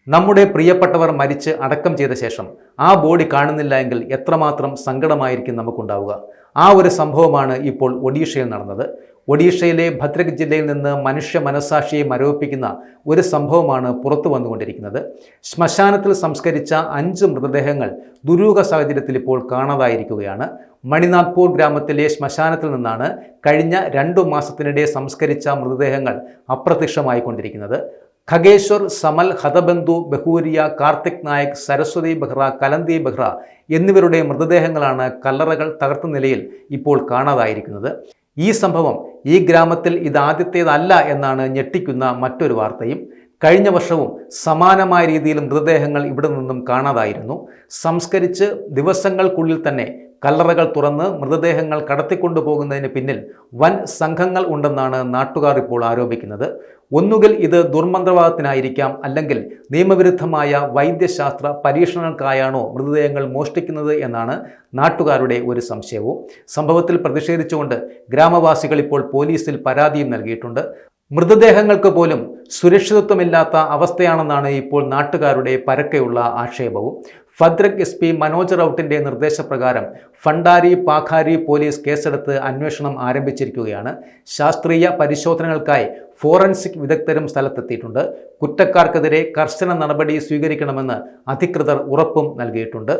നമ്മുടെ പ്രിയപ്പെട്ടവർ മരിച്ച് അടക്കം ചെയ്ത ശേഷം ആ ബോഡി കാണുന്നില്ല എങ്കിൽ എത്രമാത്രം സങ്കടമായിരിക്കും നമുക്കുണ്ടാവുക. ആ ഒരു സംഭവമാണ് ഇപ്പോൾ ഒഡീഷയിൽ നടന്നത്. ഒഡീഷയിലെ ഭദ്രക് ജില്ലയിൽ നിന്ന് മനുഷ്യ മനസാക്ഷിയെ മരവിപ്പിക്കുന്ന ഒരു സംഭവമാണ് പുറത്തു വന്നുകൊണ്ടിരിക്കുന്നത്. ശ്മശാനത്തിൽ സംസ്കരിച്ച 5 മൃതദേഹങ്ങൾ ദുരൂഹ സാഹചര്യത്തിൽ ഇപ്പോൾ കാണാതായിരിക്കുകയാണ്. മണിനാഗ്പൂർ ഗ്രാമത്തിലെ ശ്മശാനത്തിൽ നിന്നാണ് കഴിഞ്ഞ 2 മാസത്തിനിടെ സംസ്കരിച്ച മൃതദേഹങ്ങൾ അപ്രത്യക്ഷമായിക്കൊണ്ടിരിക്കുന്നത്. ഖഗേശ്വർ, സമൽ, ഹതബന്ധു, ബഹൂരിയ, കാർത്തിക് നായക്, സരസ്വതി ബെഹ്റ, കലന്തി ബെഹ്റ എന്നിവരുടെ മൃതദേഹങ്ങളാണ് കല്ലറകൾ തകർത്ത നിലയിൽ ഇപ്പോൾ കാണാതായിരിക്കുന്നത്. ഈ സംഭവം ഈ ഗ്രാമത്തിൽ ഇതാദ്യത്തേതല്ല എന്നാണ് ഞെട്ടിക്കുന്ന മറ്റൊരു വാർത്തയും. കഴിഞ്ഞ വർഷവും സമാനമായ രീതിയിൽ മൃതദേഹങ്ങൾ ഇവിടെ നിന്നും കാണാതായിരുന്നു. സംസ്കരിച്ച് ദിവസങ്ങൾക്കുള്ളിൽ തന്നെ കല്ലറകൾ തുറന്ന് മൃതദേഹങ്ങൾ കടത്തിക്കൊണ്ടുപോകുന്നതിന് പിന്നിൽ വൻ സംഘങ്ങൾ ഉണ്ടെന്നാണ് നാട്ടുകാർ ഇപ്പോൾ ആരോപിക്കുന്നത്. ഒന്നുകിൽ ഇത് ദുർമന്ത്രവാദത്തിനായിരിക്കാം, അല്ലെങ്കിൽ നിയമവിരുദ്ധമായ വൈദ്യശാസ്ത്ര പരീക്ഷണങ്ങൾക്കായാണോ മൃതദേഹങ്ങൾ മോഷ്ടിക്കുന്നത് എന്നാണ് നാട്ടുകാരുടെ ഒരു സംശയവും. സംഭവത്തിൽ പ്രതിഷേധിച്ചുകൊണ്ട് ഗ്രാമവാസികൾ ഇപ്പോൾ പോലീസിൽ പരാതിയും നൽകിയിട്ടുണ്ട്. മൃതദേഹങ്ങൾക്ക് പോലും സുരക്ഷിതത്വമില്ലാത്ത അവസ്ഥയാണെന്നാണ് ഇപ്പോൾ നാട്ടുകാരുടെ പരക്കെയുള്ള ആക്ഷേപവും. ഭദ്രക് SP മനോജ് റൌട്ടിന്റെ നിർദ്ദേശപ്രകാരം ഫണ്ടാരി പാഖാരി പോലീസ് കേസെടുത്ത് അന്വേഷണം ആരംഭിച്ചിരിക്കുകയാണ്. ശാസ്ത്രീയ പരിശോധനകൾക്കായി ഫോറൻസിക് വിദഗ്ധരും സ്ഥലത്തെത്തിയിട്ടുണ്ട്. കുറ്റക്കാർക്കെതിരെ കർശന നടപടി സ്വീകരിക്കണമെന്ന് അധികൃതർ ഉറപ്പും നൽകിയിട്ടുണ്ട്.